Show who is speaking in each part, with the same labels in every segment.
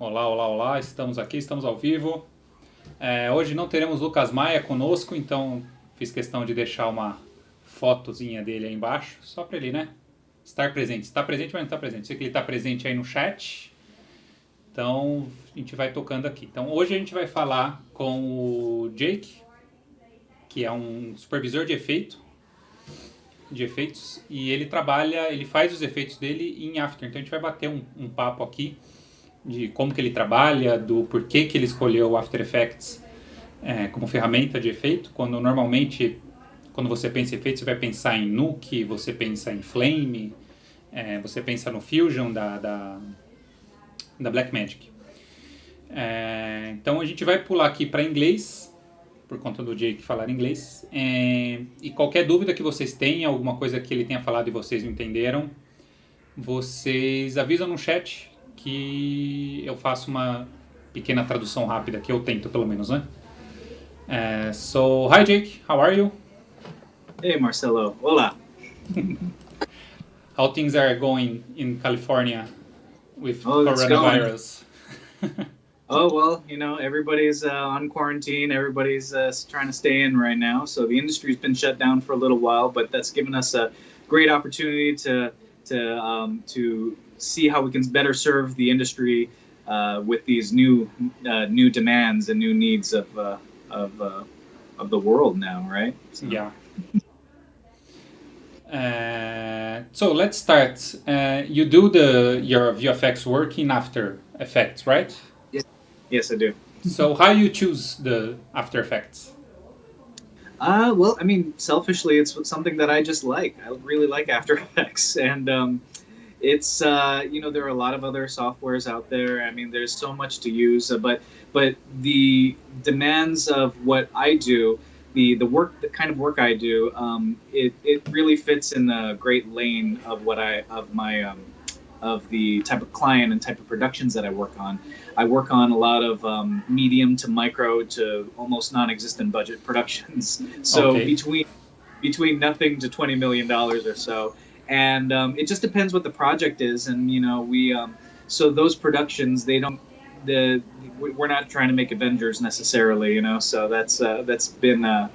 Speaker 1: Olá, olá, olá, estamos aqui, estamos ao vivo. Hoje não teremos Lucas Maia conosco, então fiz questão de deixar uma fotozinha dele aí embaixo, só para ele, né? Estar presente. Está presente, mas não está presente. Sei que ele está presente aí no chat, então a gente vai tocando aqui. Então hoje a gente vai falar com o Jake, que é um supervisor de efeitos, e ele faz os efeitos dele em After. Então a gente vai bater um papo aqui de como que ele trabalha, do porquê que ele escolheu o After Effects como ferramenta de efeito, quando normalmente, quando você pensa em efeito, você vai pensar em Nuke, você pensa em Flame, você pensa no Fusion da Blackmagic. Então a gente vai pular aqui para inglês, por conta do Jake falar inglês, e qualquer dúvida que vocês tenham, alguma coisa que ele tenha falado e vocês não entenderam, vocês avisam no chat que eu faço uma pequena tradução rápida, que eu tento pelo menos, né? So, hi Jake, how are you?
Speaker 2: Hey Marcelo, hola.
Speaker 1: How things are going in California with coronavirus?
Speaker 2: Oh, well, you know, everybody's on quarantine. Everybody's trying to stay in right now. So the industry's been shut down for a little while, but that's given us a great opportunity to see how we can better serve the industry with these new demands and new needs of the world now, right? So.
Speaker 1: Yeah. So let's start. You do your VFX work in After Effects, right?
Speaker 2: Yes, I do.
Speaker 1: So how you choose the After Effects?
Speaker 2: Well, I mean, selfishly, it's something that I just like. I really like After Effects, and it's there are a lot of other softwares out there. I mean, there's so much to use, but the demands of what I do, the kind of work I do, it really fits in the great lane of of the type of client and type of productions that I work on. I work on a lot of medium to micro to almost non-existent budget productions. So
Speaker 1: okay.
Speaker 2: between nothing to $20 million or so. And it just depends what the project is. And, so those productions, we're not trying to make Avengers necessarily, so that's been a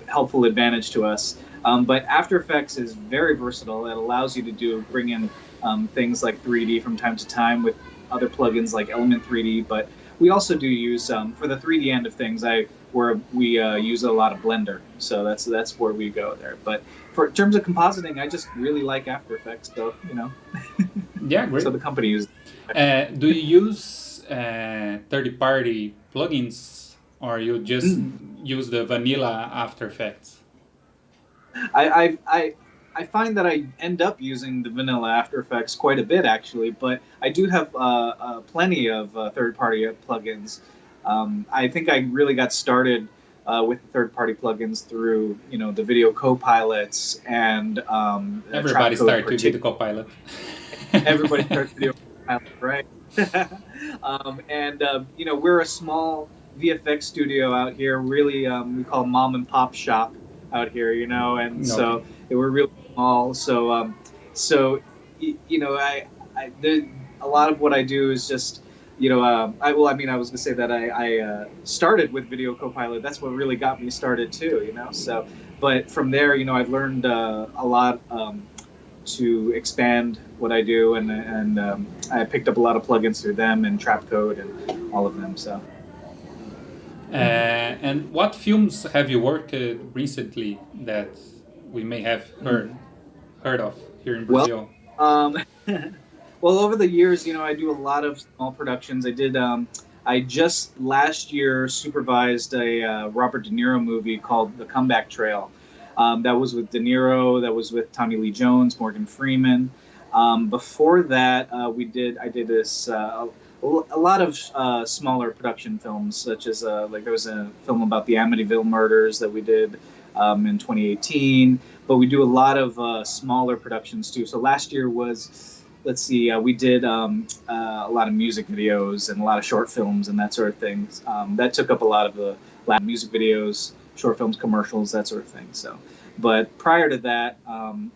Speaker 2: helpful advantage to us. But After Effects is very versatile. It allows you to bring in things like 3D from time to time with other plugins like Element 3D, but we also do use for the 3D end of things. We use a lot of Blender, so that's where we go there. But in terms of compositing, I just really like After Effects, so
Speaker 1: Yeah, great.
Speaker 2: So the company uses.
Speaker 1: Do you use third-party plugins, or you just use the vanilla After Effects?
Speaker 2: I find that I end up using the vanilla After Effects quite a bit, actually, but I do have plenty of third-party plugins. I think I really got started with third-party plugins through, the video co-pilots and
Speaker 1: everybody started with the co-pilot.
Speaker 2: Everybody starts video co-pilot, right? We're a small VFX studio out here. Really, we call mom and pop shop out here, and so we're really small. So, a lot of what I do is just, I was gonna say that I started with Video Copilot. That's what really got me started too, So, but from there, I've learned a lot to expand what I do, and I picked up a lot of plugins through them and Trapcode and all of them. So.
Speaker 1: And what films have you worked recently that we may have heard of here in Brazil?
Speaker 2: Well, over the years, I do a lot of small productions. I just last year supervised a Robert De Niro movie called The Comeback Trail. That was with De Niro. That was with Tommy Lee Jones, Morgan Freeman. Before that, I did this. A lot of smaller production films, such as there was a film about the Amityville murders that we did in 2018. But we do a lot of smaller productions too. So last year was, we did a lot of music videos and a lot of short films and that sort of thing. That took up a lot of the music videos, short films, commercials, that sort of thing. So, but prior to that, some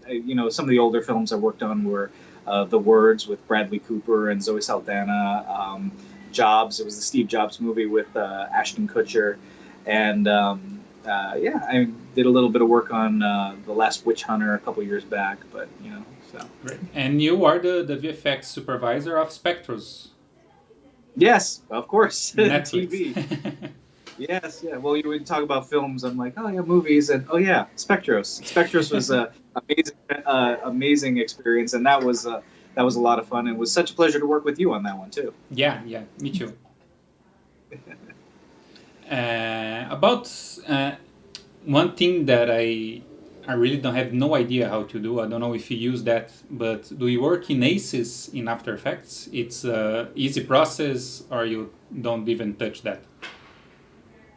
Speaker 2: of the older films I worked on were The Words with Bradley Cooper and Zoe Saldana, Jobs. It was the Steve Jobs movie with Ashton Kutcher, and I did a little bit of work on The Last Witch Hunter a couple years back. But so.
Speaker 1: Great. And you are the VFX supervisor of Spectros.
Speaker 2: Yes, of course.
Speaker 1: Netflix.
Speaker 2: TV. Yes, yeah. Well, you would talk about films. I'm like, oh yeah, movies, and oh yeah, Spectros. Spectros was a amazing experience, and that was a lot of fun. It was such a pleasure to work with you on that one too.
Speaker 1: Yeah, me too. About one thing that I really don't have no idea how to do. I don't know if you use that, but do you work in ACES in After Effects? It's a easy process, or you don't even touch that?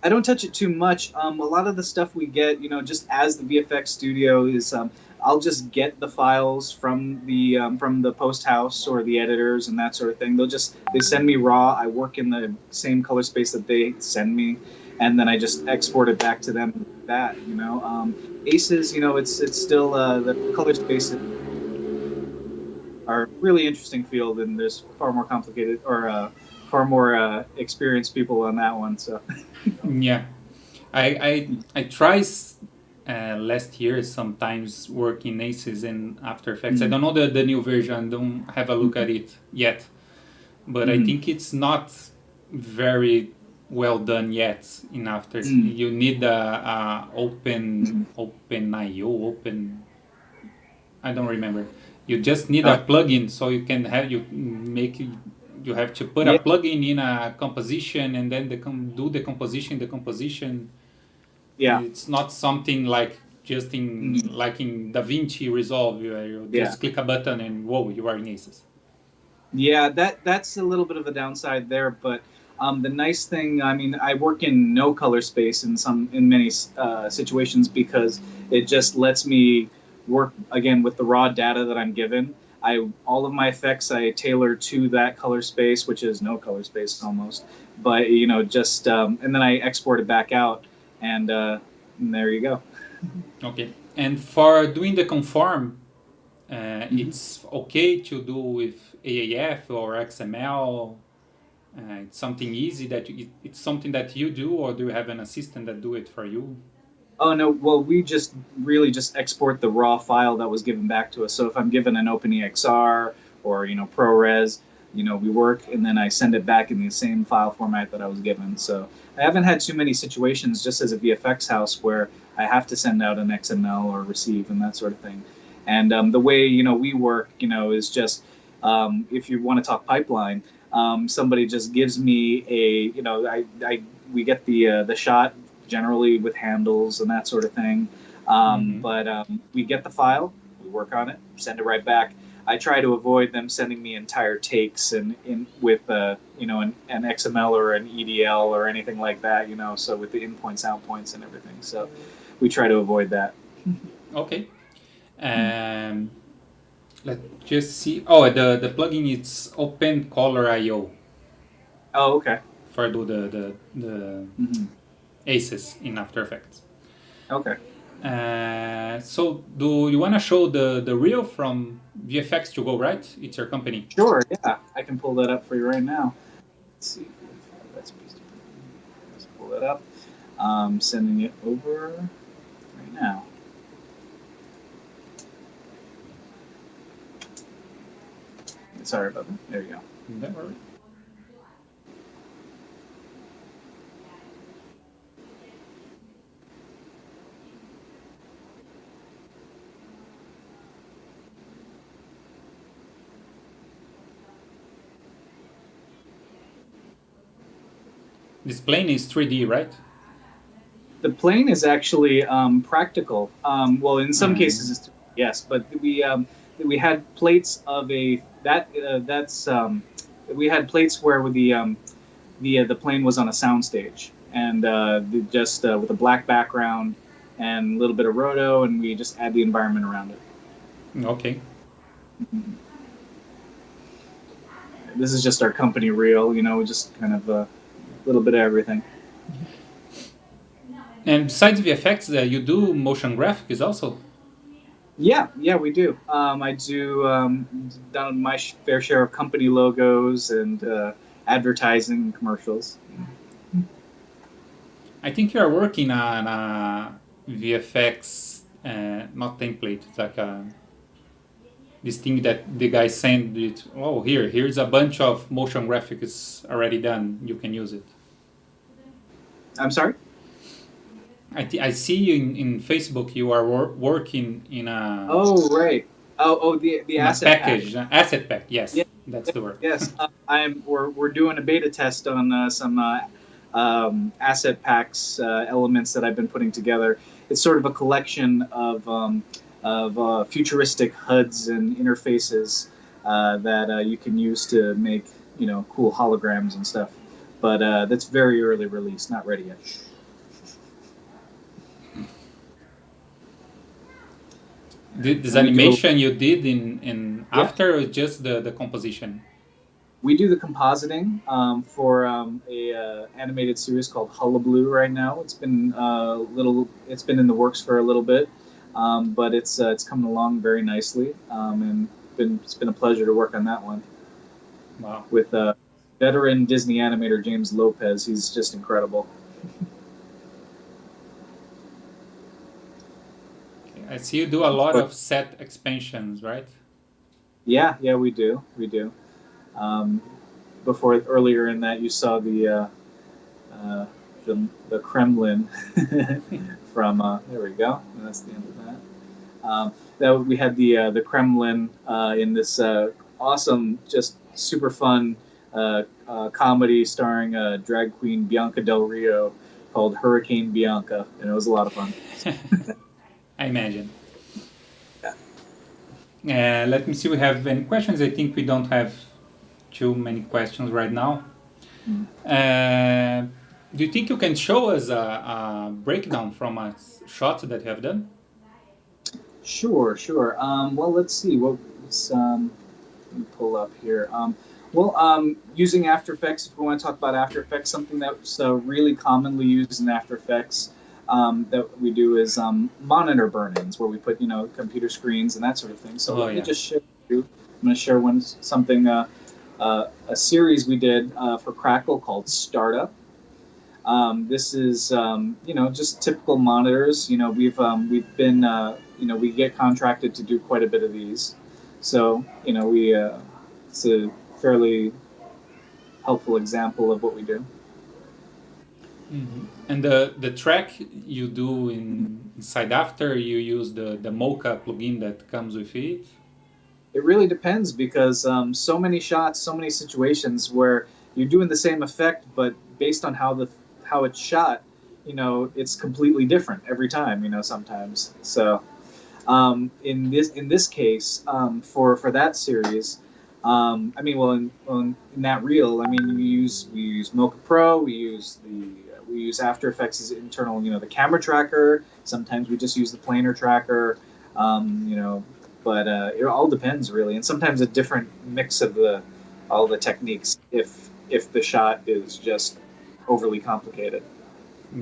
Speaker 2: I don't touch it too much. A lot of the stuff we get, just as the VFX studio is, I'll just get the files from the post house or the editors and that sort of thing. They send me raw. I work in the same color space that they send me, and then I just export it back to them. ACES, it's still the color spaces are a really interesting field, and there's far more complicated or far more experienced people on that one. So.
Speaker 1: Yeah, I try last year sometimes work in ACES and After Effects. I don't know the new version. Don't have a look at it yet, but I think it's not very well done yet in After. You need a open IO. I don't remember. You just need a plugin so you can have you have to put a plugin in a composition and then do the composition. Yeah, it's not something like just like in DaVinci Resolve, you just click a button and whoa, you are in ACES. Yeah,
Speaker 2: that's a little bit of a downside there, but the nice thing, I work in no color space in many situations because it just lets me work again with the raw data that I'm given. All of my effects I tailor to that color space, which is no color space almost. But and then I export it back out, and there you go.
Speaker 1: Okay. And for doing the conform, it's okay to do with AAF or XML. It's something easy it's something that you do, or do you have an assistant that do it for you?
Speaker 2: Oh, no. Well, we really just export the raw file that was given back to us. So if I'm given an OpenEXR or, ProRes, we work, and then I send it back in the same file format that I was given. So I haven't had too many situations just as a VFX house where I have to send out an XML or receive and that sort of thing. And the way, we work, is just if you want to talk pipeline, somebody just gives me we get the shot generally with handles and that sort of thing. But we get the file, we work on it, send it right back. I try to avoid them sending me entire takes with an XML or an EDL or anything like that, so with the in points, out points, and everything. So we try to avoid that.
Speaker 1: Okay. Let's just see. Oh, the plugin is Open Color IO.
Speaker 2: Oh, okay.
Speaker 1: For the ACES in After Effects.
Speaker 2: Okay.
Speaker 1: So do you want to show the reel from VFX to go, right? It's your company.
Speaker 2: Sure, yeah. I can pull that up for you right now. Let's see. Let's pull that up. Sending it over right now. Sorry about that. There you go.
Speaker 1: Don't worry. This plane is 3D, right?
Speaker 2: The plane is actually practical. Well, in some cases, it's 3D, yes, but we had plates of we had plates where the plane was on a soundstage, and just with a black background and a little bit of roto, and we just add the environment around it.
Speaker 1: Okay.
Speaker 2: This is just our company reel, just kind of a little bit of everything.
Speaker 1: And besides VFX, you do motion graphics also?
Speaker 2: Yeah, we do. I do done my fair share of company logos and advertising commercials.
Speaker 1: I think you are working on a VFX, not template. It's like this thing that the guy sent it. Oh, here's a bunch of motion graphics already done. You can use it.
Speaker 2: I'm sorry?
Speaker 1: I see you in Facebook. You are working in a
Speaker 2: Oh, right. The
Speaker 1: in a
Speaker 2: asset
Speaker 1: package,
Speaker 2: pack.
Speaker 1: asset pack. Yes,
Speaker 2: Yeah,
Speaker 1: that's the word.
Speaker 2: yes. We're doing a beta test on some asset packs elements that I've been putting together. It's sort of a collection of futuristic HUDs and interfaces that you can use to make cool holograms and stuff. But that's very early release, not ready yet.
Speaker 1: This animation you did in
Speaker 2: Yeah.
Speaker 1: After or just the composition?
Speaker 2: We do the compositing for a animated series called Hullabaloo right now. It's been it's been in the works for a little bit, but it's coming along very nicely, and it's been a pleasure to work on that one.
Speaker 1: Wow.
Speaker 2: With veteran Disney animator James Lopez. He's just incredible.
Speaker 1: I see you do a lot of set expansions, right?
Speaker 2: Yeah, we do. Earlier in that, you saw the Kremlin from. There we go. That's the end of that. That we had the Kremlin in this awesome, just super fun comedy starring drag queen Bianca Del Rio called Hurricane Bianca, and it was a lot of fun.
Speaker 1: I imagine. Let me see. We have any questions? I think we don't have too many questions right now. Do you think you can show us a breakdown from a shot that you have done?
Speaker 2: Sure. Well, let's see. Let me pull up here. Using After Effects, if we want to talk about After Effects, something that's really commonly used in After Effects that we do is monitor burn-ins, where we put computer screens and that sort of thing. So let me just share with you. I'm going to share a series we did for Crackle called Startup. This is just typical monitors. We've been we get contracted to do quite a bit of these, so it's a fairly helpful example of what we do.
Speaker 1: Mm-hmm. And the track you do inside After, you use the Mocha plugin that comes with it?
Speaker 2: It really depends, because so many shots, so many situations where you're doing the same effect, but based on how it's shot, it's completely different every time. Sometimes. So in this case, for that series, in that reel, we use Mocha Pro, we use After Effects' internal, the camera tracker. Sometimes we just use the planar tracker, but it all depends really, and sometimes a different mix of all the techniques if the shot is just overly complicated.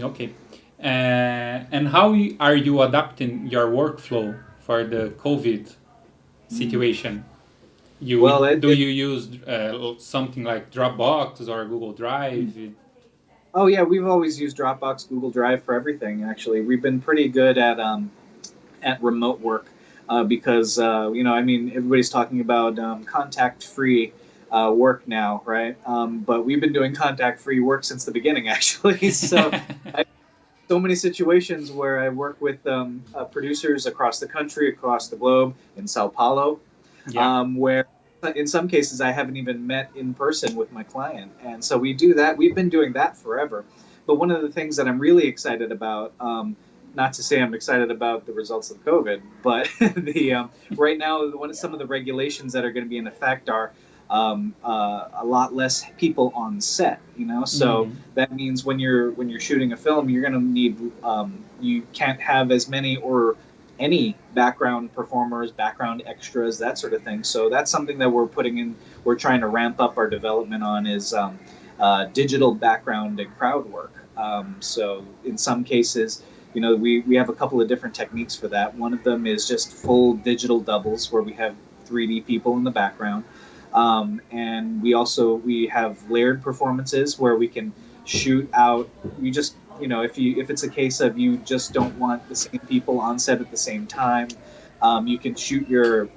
Speaker 1: Okay, and how are you adapting your workflow for the COVID situation? Do you use something like Dropbox or Google Drive?
Speaker 2: Oh yeah, we've always used Dropbox, Google Drive for everything. Actually, we've been pretty good at remote work because everybody's talking about contact-free work now, right? But we've been doing contact-free work since the beginning, actually. So so many situations where I work with producers across the country, across the globe, in Sao Paulo, where in some cases I haven't even met in person with my client. And so we do that. We've been doing that forever. But one of the things that I'm really excited about, not to say I'm excited about the results of COVID, but right now, some of the regulations that are going to be in effect are a lot less people on set. So that means when you're shooting a film, you're going to need you can't have as many or any background performers, background extras, that sort of thing. So that's something that we're trying to ramp up our development on is digital background and crowd work. So in some cases, we have a couple of different techniques for that. One of them is just full digital doubles where we have 3D people in the background. And we have layered performances where we can shoot out. You just, if it's a case of you just don't want the same people on set at the same time, you can shoot your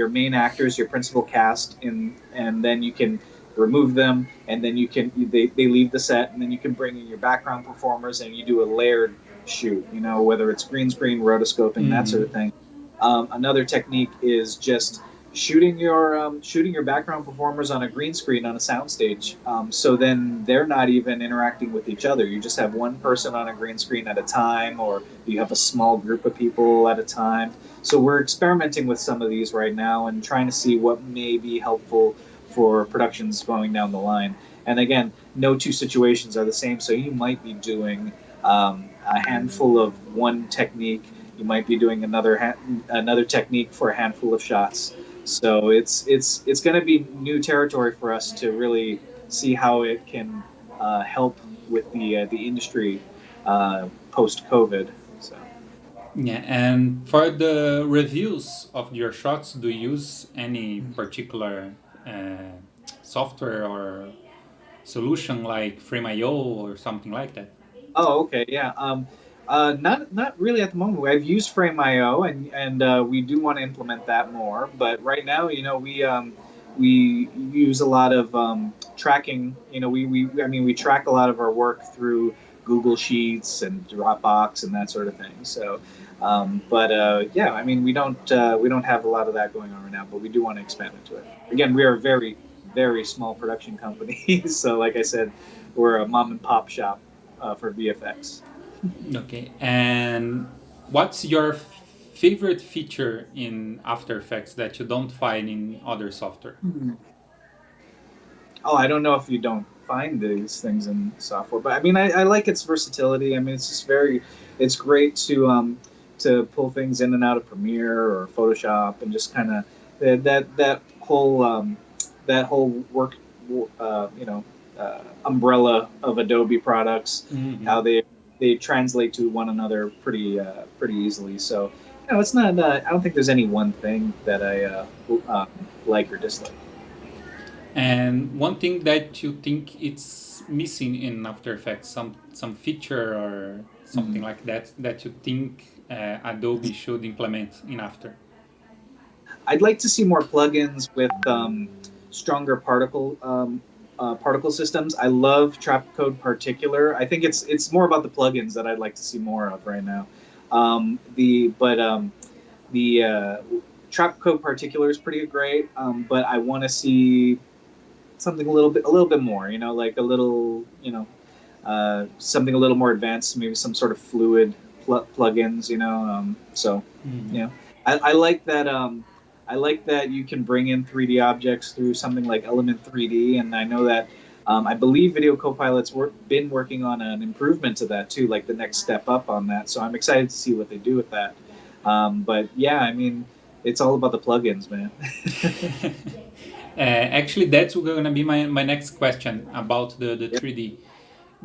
Speaker 2: main actors, your principal cast, and then you can remove them, and then they leave the set, and then you can bring in your background performers, and you do a layered shoot. Whether it's green screen, rotoscoping, that sort of thing. Another technique is just shooting your background performers on a green screen on a soundstage. So then they're not even interacting with each other. You just have one person on a green screen at a time, or you have a small group of people at a time. So we're experimenting with some of these right now and trying to see what may be helpful for productions going down the line. And again, no two situations are the same. So you might be doing a handful of one technique. You might be doing another technique for a handful of shots. So it's going to be new territory for us to really see how it can help with the industry post COVID. So.
Speaker 1: Yeah, and for the reviews of your shots, do you use any particular software or solution like Frame.io or something like that?
Speaker 2: Oh, okay, yeah. Not really at the moment. I've used Frame.io, and we do want to implement that more. But right now, we use a lot of tracking. We track a lot of our work through Google Sheets and Dropbox and that sort of thing. So, yeah, we don't have a lot of that going on right now, but we do want to expand into it. Again, we are a very, very small production company. So, like I said, we're a mom and pop shop for VFX.
Speaker 1: Okay, and what's your favorite feature in After Effects that you don't find in other software?
Speaker 2: Oh, I don't know if you don't find these things in software, but I like its versatility. It's just it's great to pull things in and out of Premiere or Photoshop, and just kind of that whole work, umbrella of Adobe products, how they translate to one another pretty easily. So, it's not. I don't think there's any one thing that I like or dislike.
Speaker 1: And one thing that you think it's missing in After Effects, some feature or something like that you think Adobe should implement in After?
Speaker 2: I'd like to see more plugins with stronger particle systems. I love Trapcode Particular. I think it's more about the plugins that I'd like to see more of right now. The Trapcode Particular is pretty great, but I want to see something a little bit more. Like a little, something a little more advanced. Maybe some sort of fluid plugins. I like that. I like that you can bring in 3D objects through something like Element 3D, and I know that I believe Video Copilot's been working on an improvement to that too, like the next step up on that. So I'm excited to see what they do with that. But yeah, it's all about the plugins, man.
Speaker 1: Actually, that's going to be my next question about the 3D.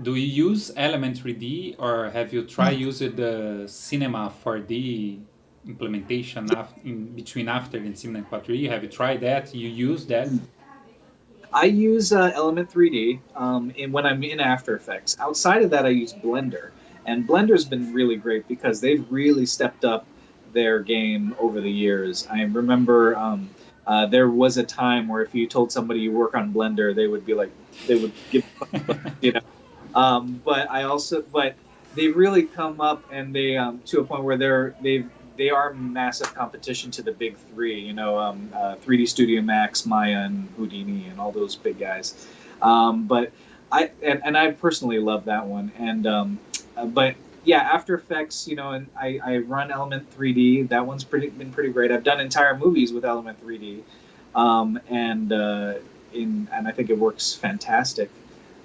Speaker 1: Do you use Element 3D, or have you tried using the Cinema 4D implementation in between After and Cinema 4D? Have you tried that? You use that?
Speaker 2: I use Element 3D when I'm in After Effects. Outside of that, I use Blender. And Blender's been really great because they've really stepped up their game over the years. I remember there was a time where if you told somebody you work on Blender, they would give, but they've really come up, and they to a point where they are massive competition to the big three, 3D Studio Max, Maya, and Houdini, and all those big guys. But I personally love that one. But yeah, After Effects, and I run Element 3D. That one's been pretty great. I've done entire movies with Element 3D, and I think it works fantastic.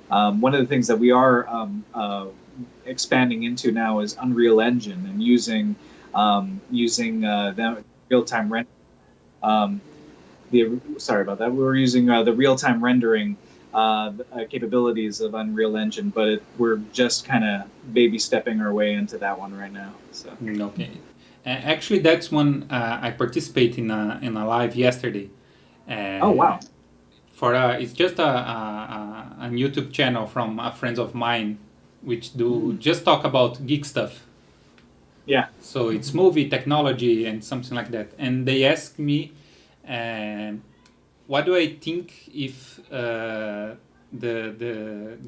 Speaker 2: One of the things that we are expanding into now is Unreal Engine, and using the real-time rendering. Sorry about that. We're using the real-time rendering capabilities of Unreal Engine, but we're just kind of baby stepping our way into that one right now. So.
Speaker 1: Okay. Actually, that's one I participated in a live yesterday,
Speaker 2: Oh, wow.
Speaker 1: It's just a YouTube channel from a friends of mine, which do just talk about geek stuff.
Speaker 2: Yeah.
Speaker 1: So it's movie, technology, and something like that. And they asked me, what do I think if the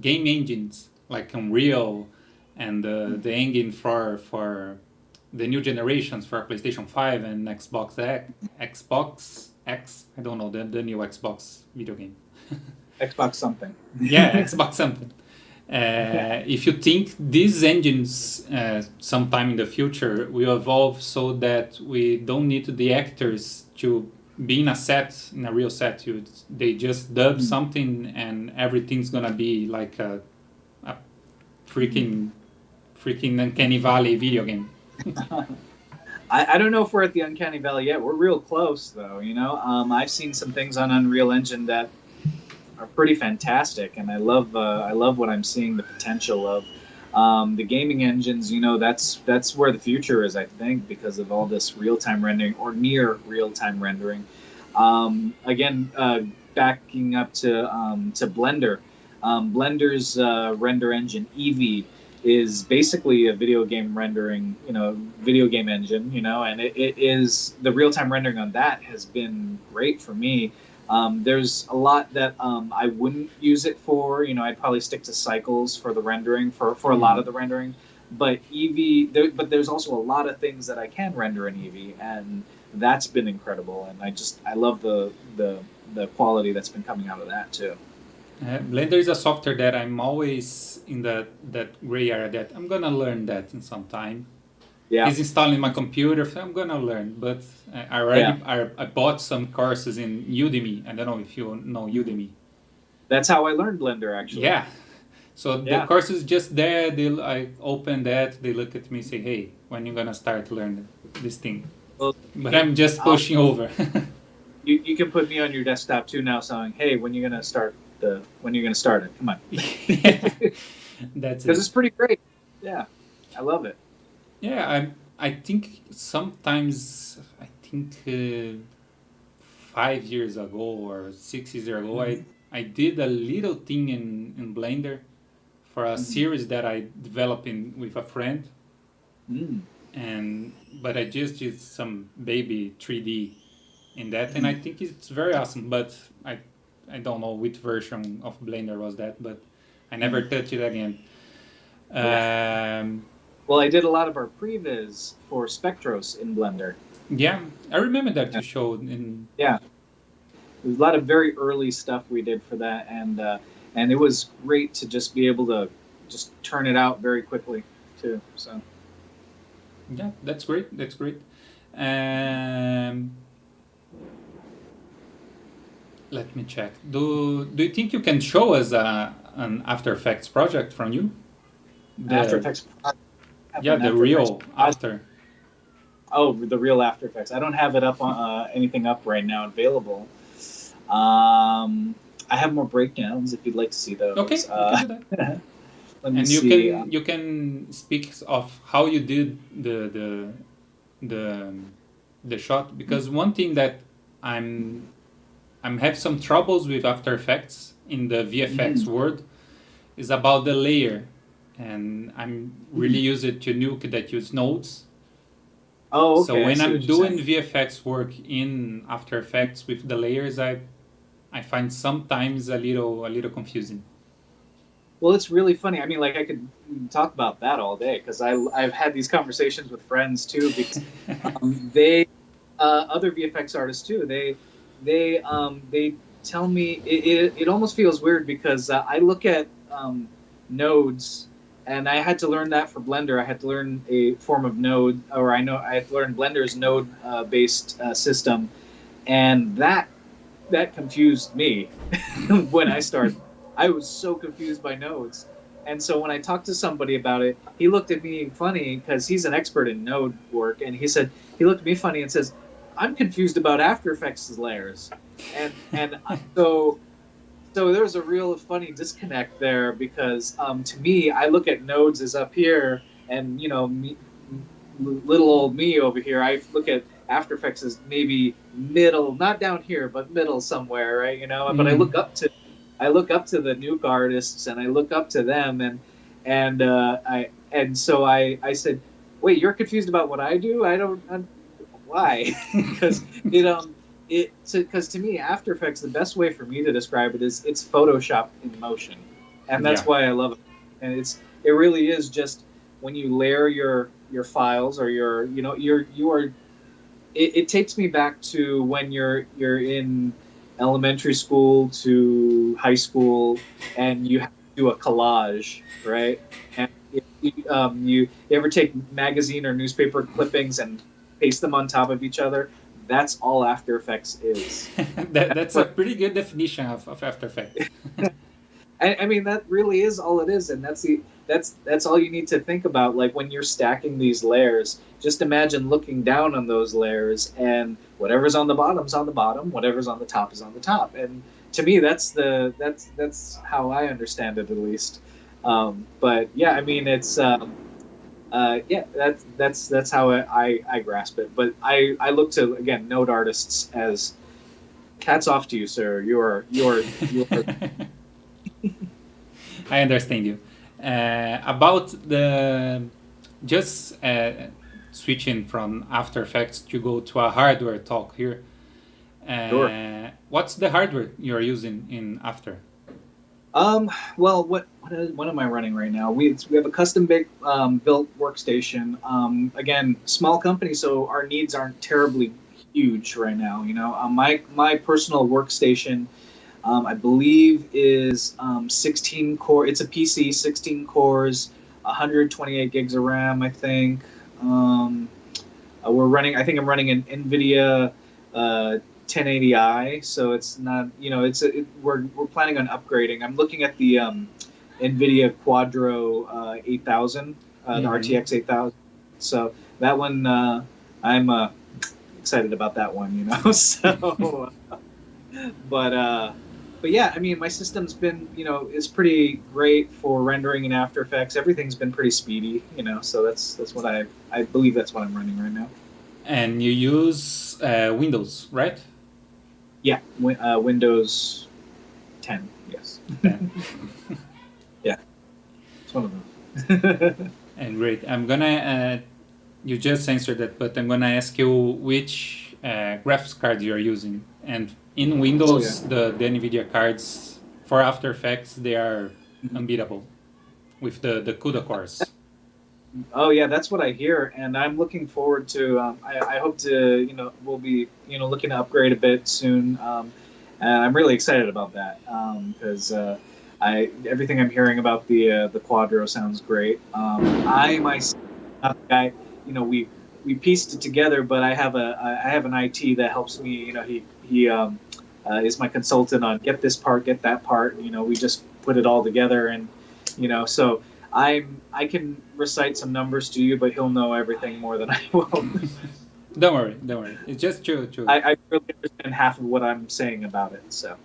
Speaker 1: game engines like Unreal and the engine for the new generations for PlayStation 5 and Xbox X, I don't know, the new Xbox video game.
Speaker 2: Xbox something.
Speaker 1: Yeah, Xbox something. If you think these engines sometime in the future will evolve so that we don't need the actors to be in a real set, they just dub something and everything's gonna be like a freaking Uncanny Valley video game.
Speaker 2: I don't know if we're at the Uncanny Valley yet. We're real close, though. I've seen some things on Unreal Engine that are pretty fantastic, and I love what I'm seeing the potential of. The gaming engines, that's where the future is, I think, because of all this real-time rendering or near real-time rendering. Again, backing up to Blender, Blender's render engine Eevee is basically a video game rendering, video game engine, and it is the real-time rendering on that has been great for me. There's a lot that I wouldn't use it for. I'd probably stick to cycles for the rendering, for a lot of the rendering. But Eevee, but there's also a lot of things that I can render in Eevee, and that's been incredible. And I love the quality that's been coming out of that too.
Speaker 1: Blender is a software that I'm always in that gray area that I'm gonna learn that in some time.
Speaker 2: Yeah.
Speaker 1: It's installed in my computer, so I'm gonna learn. But I bought some courses in Udemy. I don't know if you know Udemy.
Speaker 2: That's how I learned Blender, actually.
Speaker 1: Yeah. So the course is just there. I open that. They look at me and say, "Hey, when you gonna start learning this thing?"
Speaker 2: Well,
Speaker 1: but I'm just pushing over.
Speaker 2: You can put me on your desktop too now, saying, "Hey, when you gonna start it? Come on."
Speaker 1: That's it.
Speaker 2: Because it's pretty great. Yeah, I love it.
Speaker 1: Yeah, I think sometimes 5 years ago or 6 years ago, I did a little thing in Blender for a series that I developed with a friend. But I just did some baby 3D in that, and I think it's very awesome. But I don't know which version of Blender was that, but I never touched it again.
Speaker 2: Well, I did a lot of our previs for Spectros in Blender.
Speaker 1: Yeah, I remember that you showed in.
Speaker 2: Yeah, there's a lot of very early stuff we did for that, and it was great to just be able to just turn it out very quickly too. So.
Speaker 1: Yeah, that's great. That's great. Let me check. Do you think you can show us an After Effects project from you?
Speaker 2: After Effects.
Speaker 1: Yeah, the real After.
Speaker 2: Oh, the real After Effects. I don't have it up on anything up right now available. I have more breakdowns if you'd like to see those.
Speaker 1: Okay, we can do that. And you can speak of how you did the shot, because one thing that I'm have some troubles with After Effects in the VFX world is about the layer, and I'm really used to Nuke that use nodes.
Speaker 2: Oh, okay.
Speaker 1: So when I'm doing VFX work in After Effects with the layers, I find sometimes a little confusing.
Speaker 2: Well, it's really funny. I mean, like, I could talk about that all day, because I've had these conversations with friends too, because they other VFX artists too. They tell me it almost feels weird, because I look at nodes, and I had to learn that for Blender. I had to learn a form of node, or I had to learn Blender's node based system, and that confused me when I started. I was so confused by nodes. And so when I talked to somebody about it, he looked at me funny, because he's an expert in node work, and he looked at me funny and says, "I'm confused about After Effects layers." And so there's a real funny disconnect there, because to me, I look at nodes as up here, and little old me over here, I look at After Effects is maybe middle, not down here, but middle somewhere, right? You know, but
Speaker 1: Mm.
Speaker 2: I look up to the Nuke artists, and I look up to them, and so I said, wait, you're confused about what I do? Why? Because because to me, After Effects, the best way for me to describe it is it's Photoshop in motion, and that's
Speaker 1: Yeah.
Speaker 2: why I love it. And it really is just when you layer your files or your you know you are it takes me back to when you're in elementary school to high school, and you have to do a collage, right? And you ever take magazine or newspaper clippings and paste them on top of each other? That's all After Effects is.
Speaker 1: That's a pretty good definition of After Effects.
Speaker 2: I mean, that really is all it is, and that's all you need to think about. Like when you're stacking these layers, just imagine looking down on those layers, and whatever's on the bottom's on the bottom, whatever's on the top is on the top. And to me, that's how I understand it, at least. But yeah, I mean, it's yeah, that's how I grasp it. But I look to, again, note artists as hats off to you, sir. You're
Speaker 1: I understand you. About the just switching from After Effects to go to a hardware talk here.
Speaker 2: Sure.
Speaker 1: What's the hardware you're using in After?
Speaker 2: Well, what am I running right now? We have a custom built workstation. Again, small company, so our needs aren't terribly huge right now. You know, my personal workstation, I believe is 16 core. It's a PC, 16 cores, 128 gigs of RAM, I think. We're running. I think I'm running an NVIDIA 1080i, so it's not. You know, we're planning on upgrading. I'm looking at the NVIDIA Quadro 8000, the RTX 8000. So that one, I'm excited about that one. You know, so but yeah, I mean, my system's been, is pretty great for rendering in After Effects. Everything's been pretty speedy, so that's what I believe that's what I'm running right now.
Speaker 1: And you use Windows, right?
Speaker 2: Yeah, Windows 10, yes.
Speaker 1: 10.
Speaker 2: Yeah, it's one of those.
Speaker 1: And great. I'm gonna, you just answered that, but I'm gonna ask you which graphics card you're using. And in Windows, the NVIDIA cards for After Effects, they are unbeatable with the CUDA cores.
Speaker 2: Oh yeah, that's what I hear, and I'm looking forward to. I hope to, we'll be, looking to upgrade a bit soon, and I'm really excited about that because everything I'm hearing about the Quadro sounds great. I myself, we pieced it together, but I have an IT that helps me. He is my consultant on get this part, get that part. We just put it all together, and so. I can recite some numbers to you, but he'll know everything more than I will.
Speaker 1: Don't worry. It's just true.
Speaker 2: I really understand half of what I'm saying about it. So.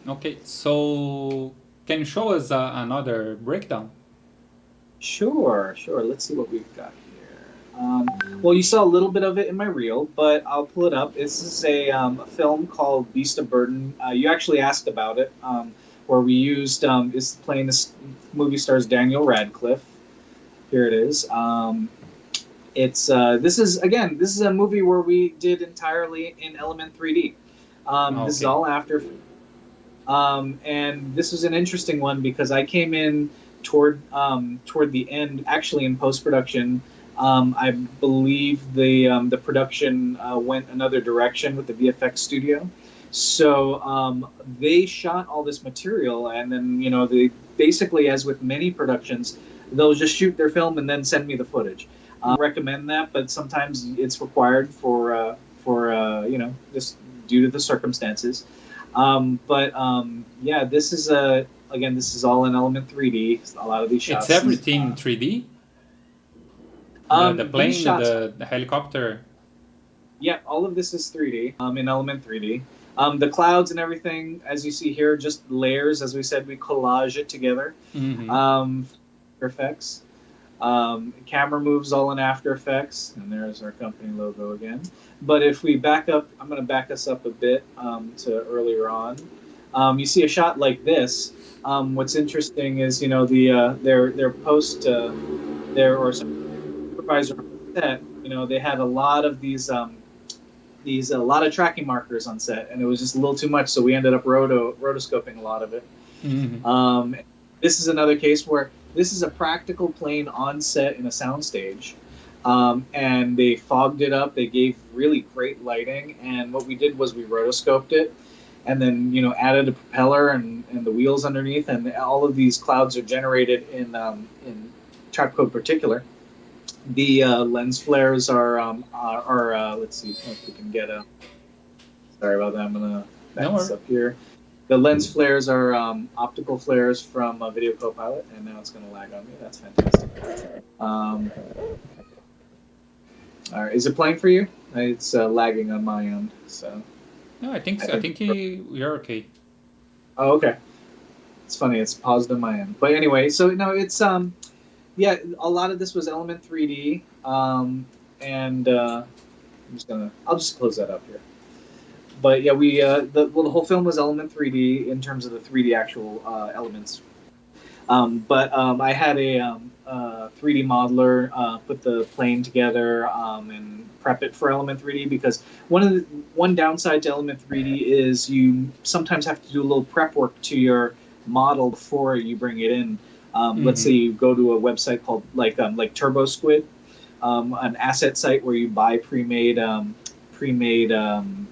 Speaker 1: Okay, so can you show us another breakdown?
Speaker 2: Sure. Let's see what we've got here. Well, you saw a little bit of it in my reel, but I'll pull it up. This is a film called Beast of Burden. You actually asked about it. Where we used is playing this movie stars Daniel Radcliffe. Here it is. This is a movie where we did entirely in Element 3D. This is all After, and this was an interesting one because I came in toward the end, actually in post production. I believe the production went another direction with the VFX studio. So they shot all this material, and then they basically, as with many productions, they'll just shoot their film and then send me the footage. I recommend that, but sometimes it's required for just due to the circumstances. Yeah, this is this is all in Element 3D. A lot of these shots.
Speaker 1: It's everything in 3D. The plane, the helicopter.
Speaker 2: Yeah, all of this is 3D. In Element 3D. The clouds and everything, as you see here, just layers. As we said, we collage it together. Effects. Camera moves all in After Effects, and there's our company logo again. But if we back up, I'm going to back us up a bit to earlier on. You see a shot like this. What's interesting is, you know, their post their or supervisor on set. You know, they had a lot of these a lot of tracking markers on set, and it was just a little too much, so we ended up rotoscoping a lot of it. This is another case where this is a practical plane on set in a soundstage, and they fogged it up. They gave really great lighting, and what we did was we rotoscoped it, and then, you know, added a propeller and the wheels underneath, and all of these clouds are generated in Trapcode Particular. The lens flares are let's see if we can get a. Sorry about that. I'm gonna back this up here. The lens flares are optical flares from Video Copilot, and now it's gonna lag on me. That's fantastic. All right, is it playing for you? It's lagging on my end. So.
Speaker 1: No, I think so. I think we are okay.
Speaker 2: Oh, okay. It's funny. It's paused on my end, but anyway. So no, it's yeah, a lot of this was Element 3D, and I'll just close that up here. But yeah, the whole film was Element 3D in terms of the 3D actual elements. But I had a 3D modeler put the plane together and prep it for Element 3D, because one downside to Element 3D is you sometimes have to do a little prep work to your model before you bring it in. Let's say you go to a website called like Turbo Squid, an asset site where you buy pre-made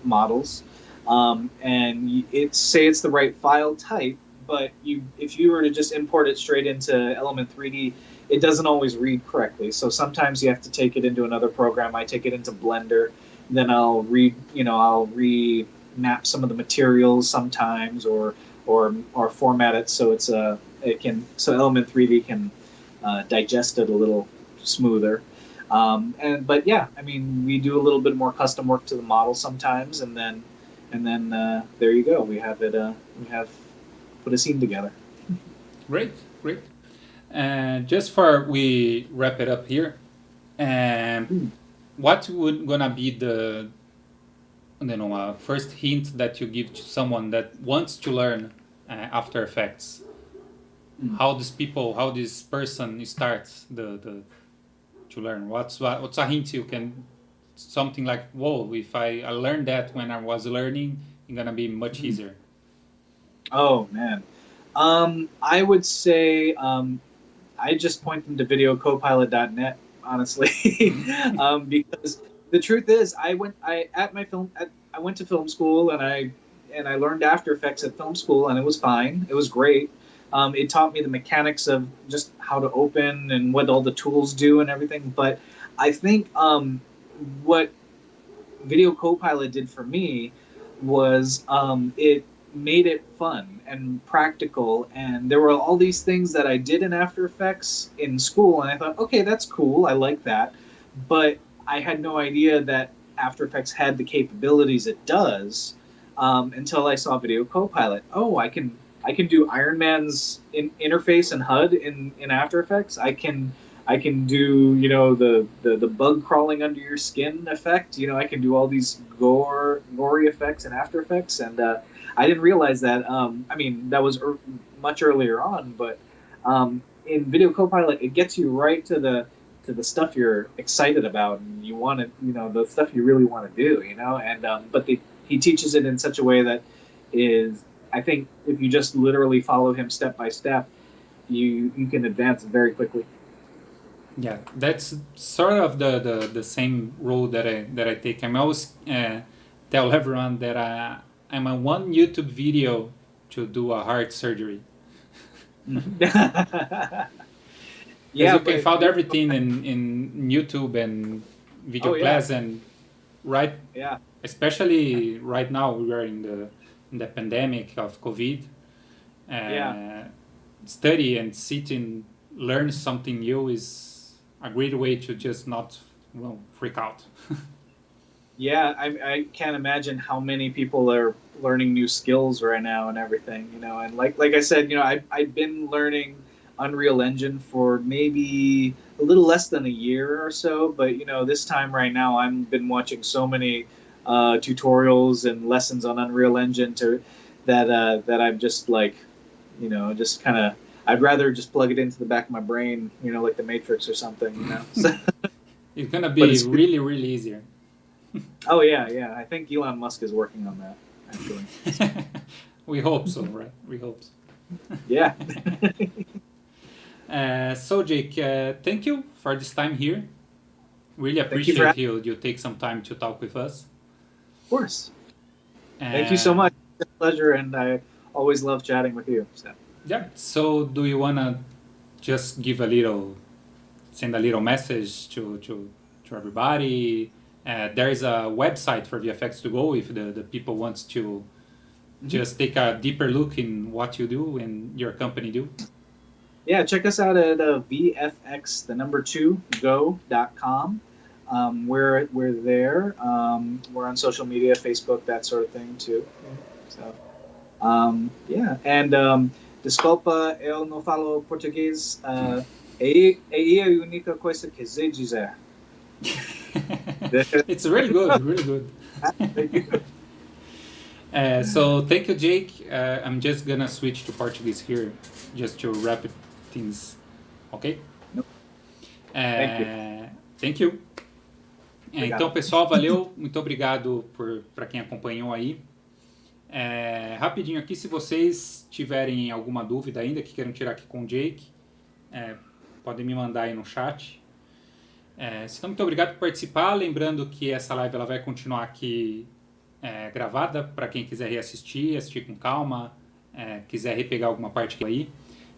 Speaker 2: models, and it's the right file type, but if you were to just import it straight into Element 3D, it doesn't always read correctly. So sometimes you have to take it into another program. I take it into Blender, then I'll remap some of the materials sometimes, or format it so so Element 3D can digest it a little smoother. But yeah, I mean, we do a little bit more custom work to the model sometimes, and then there you go. We have put a scene together.
Speaker 1: Great. Just for we wrap it up here, what would gonna be the first hint that you give to someone that wants to learn After Effects? How this person starts to learn? What's a hint you can, something like, whoa, if I learned that when I was learning, it's gonna be much easier.
Speaker 2: Oh man, I would say I just point them to videocopilot.net, honestly, because the truth is I went to film school, and I learned After Effects at film school, and it was fine. It was great. It taught me the mechanics of just how to open and what all the tools do and everything. But I think what Video Copilot did for me was it made it fun and practical. And there were all these things that I did in After Effects in school, and I thought, okay, that's cool. I like that. But I had no idea that After Effects had the capabilities it does until I saw Video Copilot. Oh, I can do Iron Man's interface and HUD in After Effects. I can do, you know, the bug crawling under your skin effect. You know, I can do all these gory effects in After Effects, and I didn't realize that. I mean, that was much earlier on, but in Video Copilot, it gets you right to the stuff you're excited about and you want to, you know, the stuff you really want to do, you know. And but he teaches it in such a way that is, I think, if you just literally follow him step by step, you can advance very quickly.
Speaker 1: Yeah, that's sort of the same road that I take. I'm always tell everyone that I'm on one YouTube video to do a heart surgery. Yeah, you can find everything in YouTube and video class, and especially right now we are in the pandemic of COVID. Study and sit and learn something new is a great way to just not freak out.
Speaker 2: Yeah, I can't imagine how many people are learning new skills right now and everything, you know. And like I said, you know, I've been learning Unreal Engine for maybe a little less than a year or so. But this time right now, I've been watching so many tutorials and lessons on Unreal Engine that I'm just like, just kind of. I'd rather just plug it into the back of my brain, like the Matrix or something. So,
Speaker 1: It's gonna
Speaker 2: but
Speaker 1: be really, really easier.
Speaker 2: oh yeah. I think Elon Musk is working on that, actually.
Speaker 1: We hope so, right? We hope so.
Speaker 2: Yeah.
Speaker 1: So Jake, thank you for this time here. Really
Speaker 2: Thank you
Speaker 1: appreciate
Speaker 2: for
Speaker 1: you take some time to talk with us.
Speaker 2: Of course. Thank you so much. It's a pleasure, and I always love chatting with you. So.
Speaker 1: Yeah. So do you wanna just send a little message to everybody? There is a website for VFX to go if the people wants to just take a deeper look in what you do and your company do.
Speaker 2: Yeah, check us out at VFX, the number 2, go.com. We're there. We're on social media, Facebook, that sort of thing too. So, yeah. And desculpa, eu não falo português. É a única coisa que sei dizer.
Speaker 1: It's really good, really good.
Speaker 2: Thank you.
Speaker 1: So thank you, Jake. I'm just gonna switch to Portuguese here, just to wrap things. Okay?
Speaker 2: Nope.
Speaker 1: Thank you. Thank you. Então, pessoal, valeu. Muito obrigado para quem acompanhou aí. Rapidinho aqui, se vocês tiverem alguma dúvida ainda que queiram tirar aqui com o Jake, podem me mandar aí no chat. Então, muito obrigado por participar. Lembrando que essa live ela vai continuar aqui gravada para quem quiser reassistir, assistir com calma, quiser repegar alguma parte aí.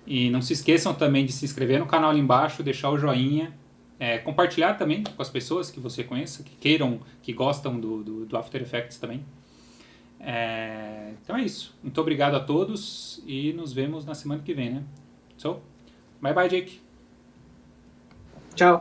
Speaker 1: E não se esqueçam também de se inscrever no canal ali embaixo, deixar o joinha, compartilhar também com as pessoas que você conheça, que queiram, que gostam do After Effects também. Então é isso. Muito obrigado a todos e nos vemos na semana que vem, né? So, bye bye, Jake.
Speaker 2: Tchau.